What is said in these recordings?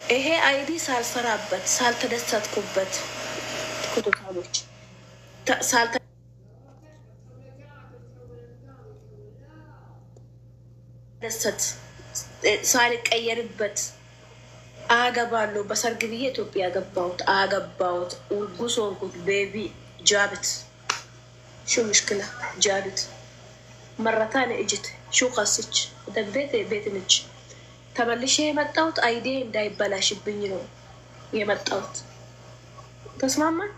ይሄ አይዲ ሳልሰራበት ሳልተደሰትኩበት ኩቱታሎች ሳልተደሰት ሳልቀየርበት አገባለሁ በሰርግ ብዬ ኢትዮጵያ አገባሁት እርጉዝ ሆንኩት። ቤቢ ጃብት ሹ ምሽክላ ጃብት መረታን እጅት ሹ ከስች ደግቤት ቤት ነች። ተመልሼ የመጣሁት አይዴ እንዳይበላሽብኝ ነው የመጣሁት። ተስማማን።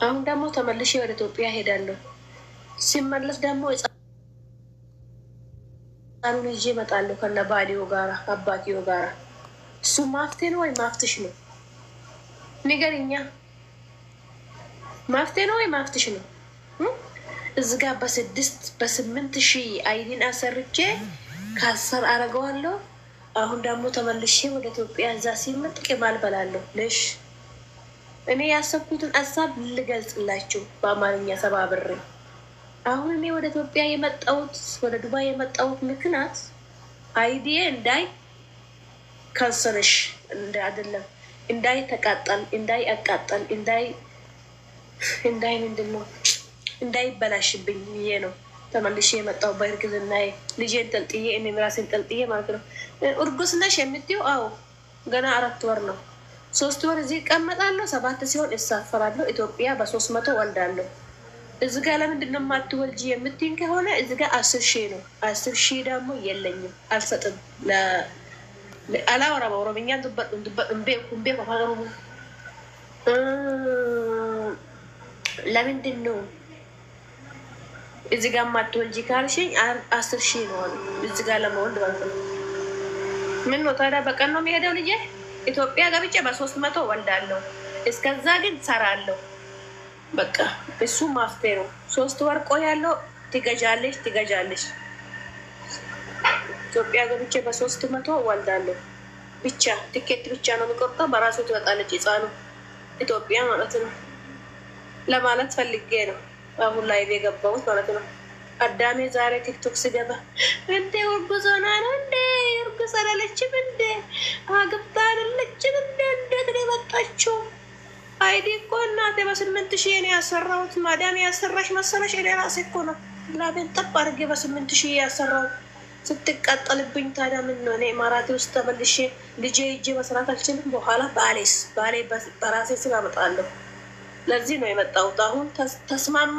አሁን ደግሞ ተመልሼ ወደ ኢትዮጵያ ሄዳለሁ። ሲመለስ ደግሞ ህፃኑን ይዤ እመጣለሁ ከነ ባዲዮ ጋራ አባትዮ ጋራ። እሱ ማፍቴ ነው ወይ ማፍትሽ ነው? ንገሪኛ። ማፍቴ ነው ወይ ማፍትሽ ነው? እዚህ ጋር በ8 ሺህ አይዲን አሰርቼ ካሰር አረገዋለሁ። አሁን ደግሞ ተመልሼ ወደ ኢትዮጵያ እዛ ሲመጥ ቅማል በላለሁ። ልሽ እኔ ያሰብኩትን ሀሳብ ልገልጽላችሁ በአማርኛ ሰባብሬ። አሁን እኔ ወደ ኢትዮጵያ የመጣሁት ወደ ዱባይ የመጣሁት ምክንያት አይዲዬ እንዳይ ካንሰርሽ አይደለም እንዳይ ተቃጠል እንዳይ አቃጠል እንዳይ ምንድን ነው እንዳይበላሽብኝ ብዬ ነው ተመልሼ የመጣው። በእርግዝና ልጄን ጠልጥዬ እኔ ራሴን ጠልጥዬ ማለት ነው። እርጉዝ ነሽ የምትይው? አዎ ገና 4 ወር ነው። 3 ወር እዚህ እቀመጣለሁ። 7 ሲሆን እሳፈራለሁ። ኢትዮጵያ በ300 ወልዳለሁ። እዚ ጋ ለምንድን ነው የማትወልጂ የምትይኝ ከሆነ እዚ ጋ 10 ሺህ ነው። 10 ሺህ ደግሞ የለኝም፣ አልሰጥም። አላወራም ኦሮምኛ እምቤ ለምንድን ነው እዚ ጋ የማትወልጂ ካልሽኝ 10 ሺህ ነው እዚ ጋ ለመወልድ ማለት ነው። ምን ነው ታዲያ በቀን ነው የሚሄደው ልጄ? ኢትዮጵያ ገብቼ በ300 ወልዳለሁ። እስከዛ ግን ሰራለሁ። በቃ እሱ ማፍቴ ነው። 3 ወር ቆያለሁ። ትገጃለሽ። ኢትዮጵያ ገብቼ በ300 ወልዳለሁ። ብቻ ትኬት ብቻ ነው የሚቆርጠው። በራሱ ትወጣለች ህፃኑ ኢትዮጵያ ማለት ነው። ለማለት ፈልጌ ነው አሁን ላይ የገባሁት ማለት ነው። አዳሜ ዛሬ ቲክቶክ ስገባ እንዴ እርጉዝ ሆና ነው እንዴ? እርጉዝ አይደለችም እንዴ? አግብታ አይደለችም እንዴ? እንዴት ነው የመጣችው? አይዲ እኮ እናቴ በ8 ሺህ እኔ ያሰራሁት። ማዳም ያሰራሽ መሰለሽ? እኔ ራሴ እኮ ነው ላቤን ጠብ አድርጌ በ8 ሺህ ያሰራሁት። ስትቃጠልብኝ ታዲያ ምን ነው? እኔ ማራቴ ውስጥ ተመልሼ ልጄ እጄ መስራት አልችልም። በኋላ ባሌ በራሴ ስም አመጣለሁ። ለዚህ ነው የመጣሁት። አሁን ተስማማ፣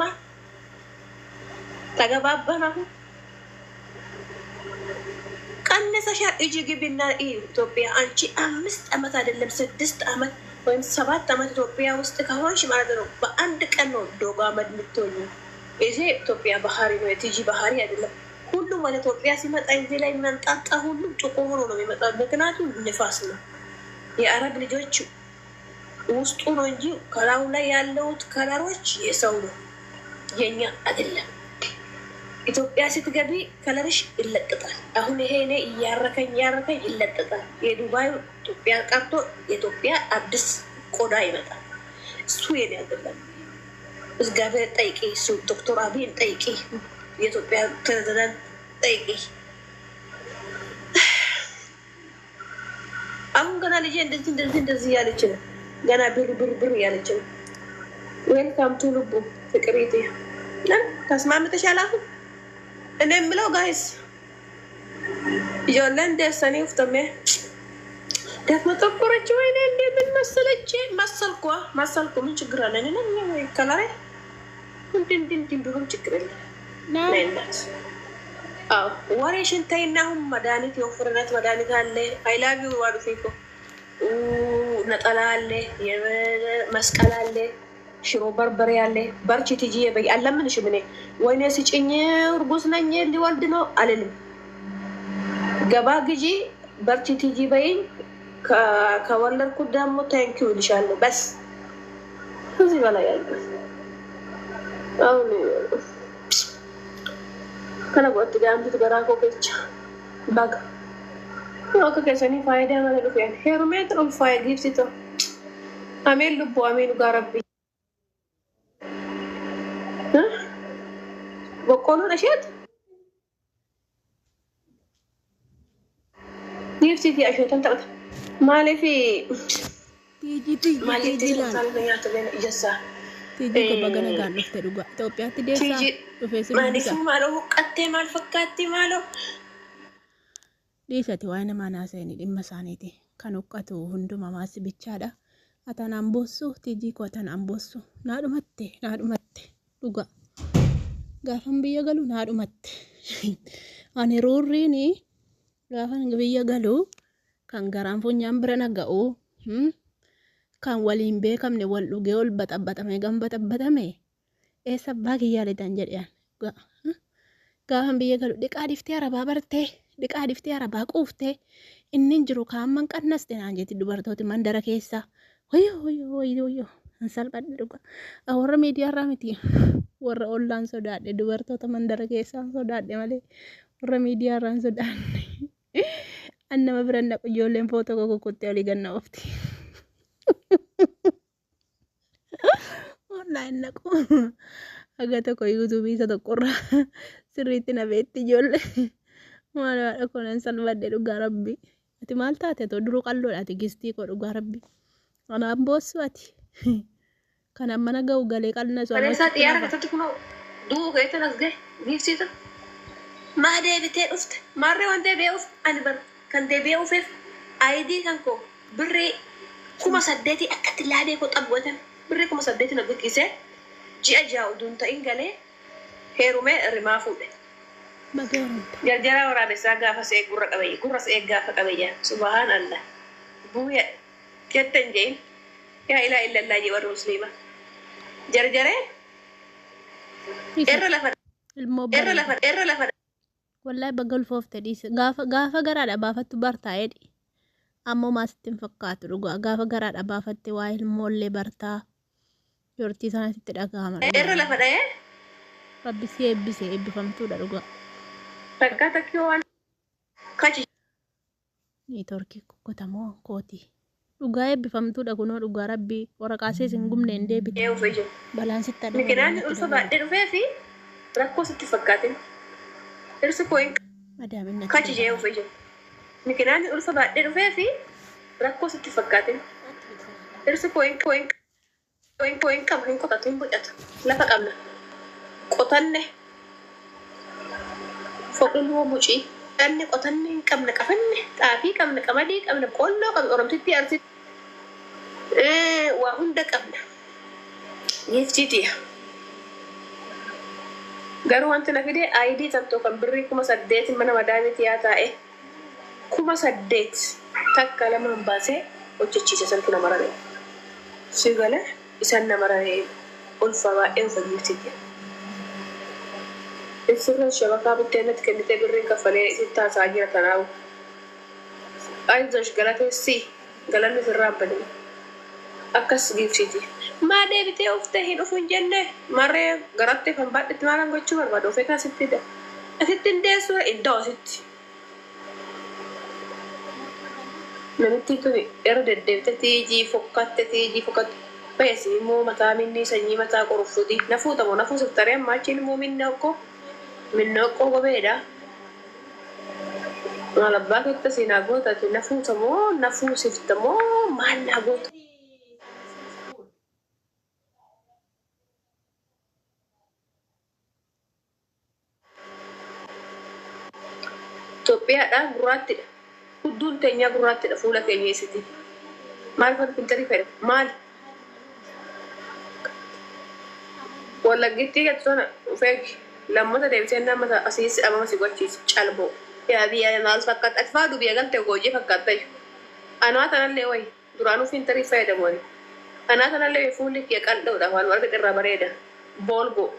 ተገባበን። አሁን ቀነሰሻ እጅ ግቢና ኢትዮጵያ። አንቺ 5 ዓመት አይደለም 6 ዓመት ወይም 7 ዓመት ኢትዮጵያ ውስጥ ከሆንሽ ማለት ነው በአንድ ቀን ነው ዶጋ መድ የምትሆኝ። ይሄ ኢትዮጵያ ባህሪ ነው፣ የቲጂ ባህሪ አይደለም። ሁሉም ወደ ኢትዮጵያ ሲመጣ እዚህ ላይ መንጣጣ ሁሉም ጥቁር ሆኖ ነው የሚመጣው። ምክንያቱም ንፋስ ነው። የአረብ ልጆች ውስጡ ነው እንጂ ከላዩ ላይ ያለውት ከለሮች የሰው ነው፣ የኛ አይደለም። ኢትዮጵያ ስትገቢ ከለርሽ ይለጥጣል። አሁን ይሄ እኔ እያረከኝ ይለጥጣል። የዱባይ ኢትዮጵያ ቀርቶ የኢትዮጵያ አዲስ ቆዳ ይመጣል። እሱ የኔ አይደለም። እግዚአብሔር ጠይቂ፣ እሱ ዶክተር አብይን ጠይቂ፣ የኢትዮጵያ ፕሬዝዳንት ጠይቂ። አሁን ገና ልጄ እንደዚህ እያለች ነው። ገና ብር እያለች ነው። ዌልካም ቱ ልቡ ፍቅሪት። ተስማምተሻል? አሁን እኔ የምለው ጋይስ ጆለን ደሰኔ ውፍተሜ ደግሞ ጠቆረች። ወይኔ እንደምን መሰለች? መሰልኩ ምን ችግር አለ? ከላሬ እንድን ብሩም ችግር የለ ናይናት። አዎ ወሬሽን ተይና አሁን መድኃኒት የወፍርነት መድኃኒት አለ። አይላቪ ዋሉ ፊኮ ነጠላ አለ፣ መስቀል አለ፣ ሽሮ በርበሬ አለ። በርቺ ትጂ በይ። አለምንሽም እኔ ወይኔ ስጭኝ እርጉዝ ነኝ ሊወልድ ነው አልልም። ገባ ግዢ በርቺ ትጂ በይኝ። ከወለድኩት ደግሞ ታንኪው ይልሻለሁ። በስ እዚህ በላይ ያለ አሁን ከነቆት ጋር አንተ ገራኮ ከቻ ባጋ ወከ ከሰኒ ፋይዳ ማለት ነው። ሄርሜት ነው ፋይዳ ጊፍት አሜን ልቦ አሜን ጋረብ በቆሎ ነሽት ጊፍት ያሸተን ተቀጥ مالي في تيجي مالي تيجي لال مثلا بينات بين جسا تيجي كبغنا قال نفت دوغا توبيا تديسا تيجي وفيس مالي في دبسا مالو قتي مال فكاتي مالو ديساتي وانا ما ناسيني دم سانيتي كانوا قطو هندو ماماسي بيتشادا atan ambosu tiji ko atan ambosu naadu matte duga gafan biya galu naadu matte ani rurrini gafan biya galu kan garan fu nyambra nagao kan walin be kam ne wal duge ol batabatame gam batabatame e sabagi yale tanjadian gafan biya galu diqa difti araba barte diqa difti araba qufte innin jiru kaamman qannaste nanjeti dubartooti mandara keessa Hoyo, salphadhe dhuga. Warra miidiyaarraa miti. Warra ollaan sodaadhe. Dubartoota mandara keessaan sodaadhe malee warra miidiyaarraa hin sodaanne. An nama biran dhaqu ijoolleen footoo kukuttee olii ganna oofti. Online dhaqu. Haga tokko yuutuubii isa tokkorraa sirriitti na beetti ijoollee. Maal haadha kunan salphadhe dhugaa rabbi. Ati maal taate too duruu qalloodhaati gistii koo dhugaa rabbi. Ana ambosu ati kana mana ga'u galee qalna so Kale sa tiyara ka tatu kuno du ko ita nasge nifsita ma de bite uft marre wande be uf an bar kan de be uf ID kan ko birri kuma saddeti akati labe ko tabbotan birri kuma saddeti na bukise ji aja udun ta ingale herume rima fude magaran jarjara wara be saga fa se gurra se gafa qabeya subhanallah buya كتنجين يا إله إلا الله جوار مسلمة جرجرة إر لفر والله بقول فوف تديس غافا غراد أبافت برتا يدي أمو ما ستين فكات رجوع غافا غراد أبافت وايل مولي برتا يورتي سنة تتدقى عمل إر لفر ربي سيبي فهمتو دا رجوع فكاتك يوان كاجي ني تركي كوتامو كوتي dhugaa eebbifamtuudha kunoo dhugaa rabbii waraqaasee isin gumne hin deebite balaan sitti adda mikinaan ulfa baadhee dhufee fi rakkoo sitti fakkaatin dhirsi kooyin kachi jee ufee jiru mikinaan ulfa baadhee dhufee fi rakkoo sitti fakkaatin dhirsi kooyin qaba hin qotatu hin bucatu lafa qabna qotanne foqilmoo bucii Anne qotanne hin qabne qafanne xaafii qabne qamadii qabne qolloo qabne oromtitti arsi waa hunda qabna yeeftiitiya garuu wanti na fide ID tanto kan birrii 8,000 mana madaamiti yaa taa'e 8,000 takka lamaan baasee hojjechiise santu nama raree si gale isan nama raree ulfa baay'ee ufa yeeftiitiya Isirra shabaka biteenet kennite birrii kafalee sitti haasaa jira tanaawu. Aizosh galateessi galanni sirraa badee akkas giifsiti. Maa deebitee uftee hin dhufu hin jenne marree garattee kan baadhetti maalan gochuu barbaadu ofee kan sitti da. Asitti hin deessu iddoo asitti. Namitti tuni irra deddeebite tiijii fokkatte. Beesi immoo mataa minni sanyii mataa qoruftuuti. Nafuutamoo nafuu siftaree ammaa achiin immoo minna okkoo. Minna okkoo gobeedha. Maal abbaa keetta siinaa gootatu nafuutamoo nafuu siftamoo maal naa gootu. Itoophiyaadhaan gurraattidha. Hudduun teenyaa gurraattidha fuula keenya eessiti. Maal kan filtarii fedha? Maal? Wallaggitti gatsona feegi lammata deebisee nama asiis abama si gochiisa calboo. Yaa biyya maal fakkaata? Ati faadu biyya galtee goojii fakkaata jiru. Anaa tanallee wayi duraanuu filtarii fayyadamooni. Anaa tanallee fuulli kee qal'oodha waan warra irraa bareeda. Boolgoo.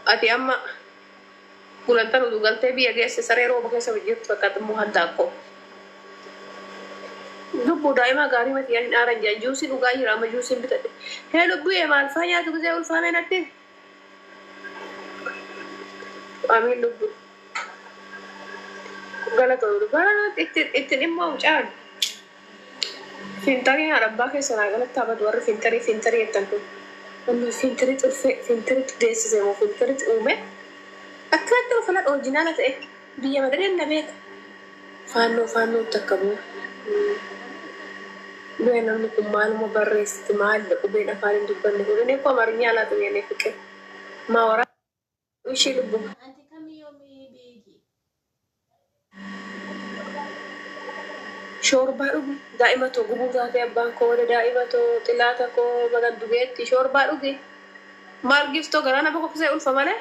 Ati amma gulantan utuu galtee biyya geesse saree rooba keessa hojjetu fakkaata immoo handaaqqoo. Lubbuu daa'imaa gaarii mati yaa hin aaran jaan juusii dhugaa jira amma juusiin bitadhe. Hee lubbuu maal faa nyaatu gisee ulfaamee natti? Amiin lubbuu. Galatoomuu ittiin dhimma mucaan. Fintarii haadhabbaa keessa naa galatti habadu warri fintarii jettan kun. Namni fintarii xulfee fintarii deessisee moo fintarii uume? Akkanatti uffata orijinaala ta'e biyya madareen na beeka. Faannoo takka bu'u. بين أنكم مالهم بريست مال وبين أفعال دبنا يقولون إنكم أمرني على دنيا فكر ما وراء وش يلبون. أنت كم يوم بيجي؟ شوربة دائما تقوموا ذاتي أبانكو ولا دائما تلاتكو بدل دبيتي شوربة مال جفتو قرانا بكو زي ألفا ماله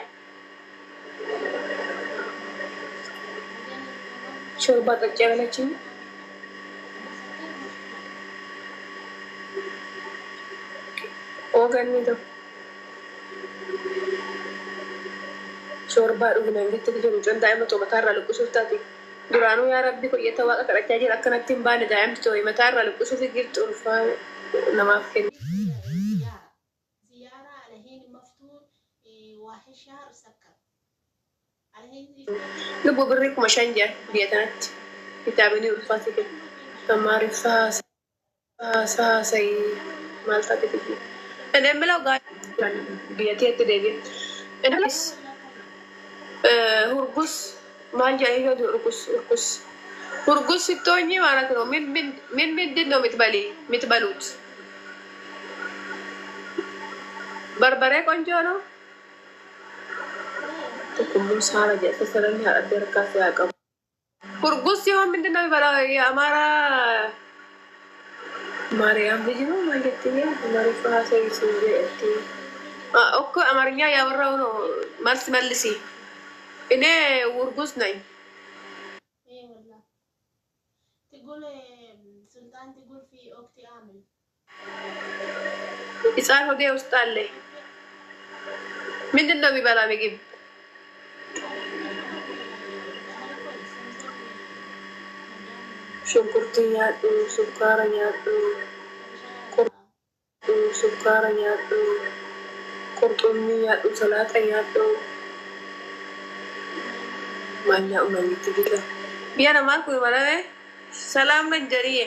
شوربة تجعلها شيء أوغاني دو شوربة نانجت تجرو جن دائما تو متارا لقصو تاتي درانو يا ربي كل يتواقع كرتاجي أكنا تنبان دائما توي متارا لقصو في قلت ألفا نما فين زيارة على هين مفتوح واحد شهر سكر على هين لبو بريك مشانجا بيتنات كتابيني ألفاتك تماري فاسي مالتا تجي أنا ملو قاعد بيتي تدري أنا بس هرقص ما جاي هذا هرقص هرقص التوني وانا كنو من دينو متبلوت بربرة كونجانو تكمل سارة جت سرني هذا دركا في أكم هرقص يوم من دينو بلا يا Mariam bijima magettiye mari fahasa isuje etti okko amarnya ya warrawno mars malisi ine wurgus nay والله تقول سلطان تقول في أختي آمل isan hode ustalle mindinno mi bala migib شنكرتي نيادو سكارا نيادو سكارا نيادو قرطمي نيادو سلاطة نيادو مانيا أمامي تبيلا بيانا مالكو يمالا سلام نجريه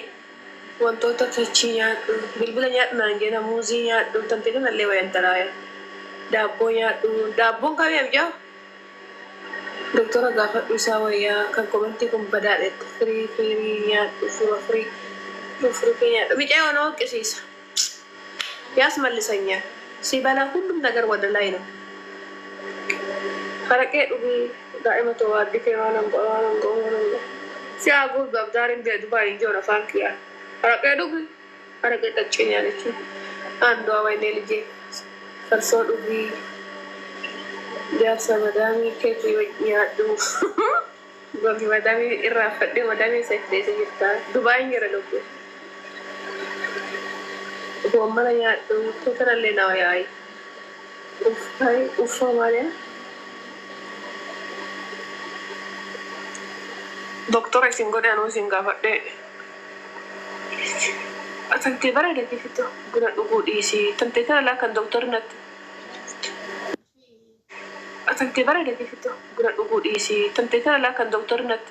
وانتو تتشي نيادو بلبلا نيادو نانجينا موزي نيادو تنتينا نالي وينترايا دابو نيادو دابو كامي أمجاو Doktora gafat usawaya kan komanti kum badadet free nya free nya bicara ono kesis yas malisanya si bala hullum nagar wada lain harake ubi daima to wadi ke wanan go si agu gabdarin be dubai jona fankiya harake tachenya ne chi ando awai nelije farso ubi Biasa madami kepi nyadu bagi madami irafat de madami sekde sejuta Dubai ngira logo ko mala nyadu to taralle na yai ufa male doktor singo de anu singa fadde atante bare de kito guna dugu disi tante tala kan doktor nat Asante bara de kito gura dugu disi tante tala kan doktor nat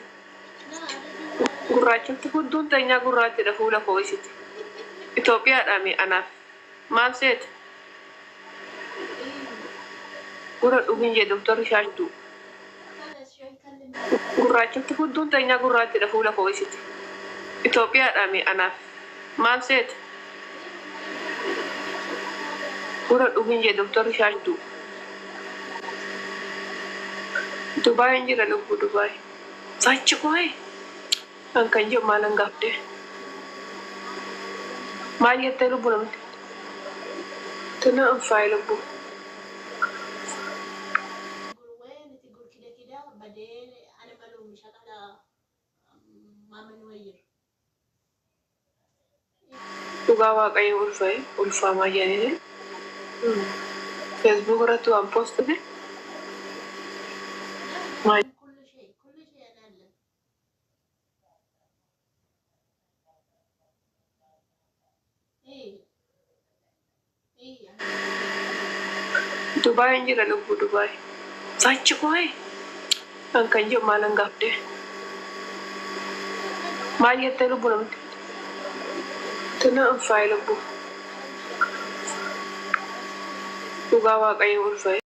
gurrachu tukudun tanya gurrati da hula ko isit Ethiopia dami ana manset gura dugin je doktor shadu gurrachu tukudun tanya gurrati da hula ko isit Ethiopia dami ana manset gura dugin je doktor shadu Dubai ngira lugu Dubai. Sachi koi. Ang kanjo malanggap de. Maya telu bulam. Tuna ang file lugu. Tugawa kayo ulfa maya ni. Facebook ratu am post de. كل شيء أنا أعلم Dubai ngira lugu Dubai. Sachi koi. Ang kanjo malanggap de. Maya telu bulam. Tuna ang file lugu. Tugawa kayo ulfa